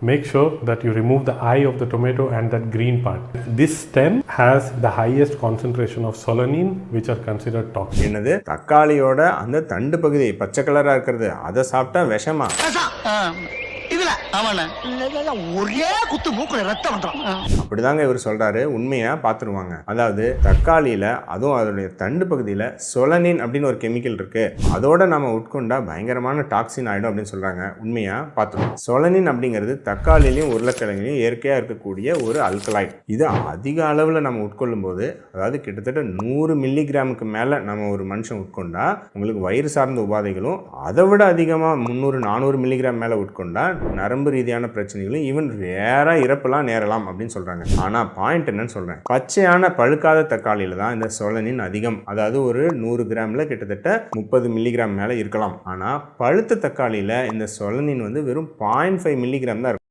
make sure that you remove the eye of the tomato and that green part. This stem has the highest concentration of solanine, which are considered toxic. என்னது தக்காளியோட அந்த தண்டு பகுதி பச்சை கலரா இருக்கிறது அதை சாப்பிட்டா விஷமா? இதுல ஆமாண்ணா ஒரே குத்து மூக்குல ரத்தம் வந்துடும். அப்படிதாங்க இவர் சொல்றாரு. உண்மையா பார்த்துருவாங்க. அதாவது தக்காளியில அதுவும் அதோடைய தண்டு பகுதியில் சொலனின் அப்படின்னு ஒரு கெமிக்கல் இருக்கு. அதோட நம்ம உட்கொண்டா பயங்கரமான டாக்ஸின் ஆயிடும் அப்படின்னு சொல்றாங்க. உண்மையா பார்த்துருவோம். சொலனின் அப்படிங்கிறது தக்காளிலையும் உருளைக்கிழங்குலையும் இயற்கையா இருக்கக்கூடிய ஒரு அல்கலாய்ட். இது அதிக அளவில் நம்ம உட்கொள்ளும் போது, அதாவது கிட்டத்தட்ட 100 மில்லிகிராமுக்கு மேல நம்ம ஒரு மனுஷன் உட்கொண்டா உங்களுக்கு வயிறு சார்ந்த உபாதைகளும், அதை விட அதிகமாக 300-400 மில்லிகிராம் மேல உட்கொண்டா நரம்பு ரீதியான பிரச்சனைகளும், ஈவன் வேற இறப்பெல்லாம் நேரலாம் அப்படின்னு சொல்றாங்க. ஆனா பாயிண்ட் என்னன்னு சொல்றேன், பச்சையான பழுக்காத தக்காளியில தான் இந்த சொலனின் அதிகம். அதாவது ஒரு 100 கிராம்ல கிட்டத்தட்ட 30 மில்லிகிராம் மேல இருக்கலாம். ஆனா பழுத்த தக்காளியில இந்த சொலனின் வந்து வெறும் 0.5 மில்லிகிராம் தான் இருக்கும்.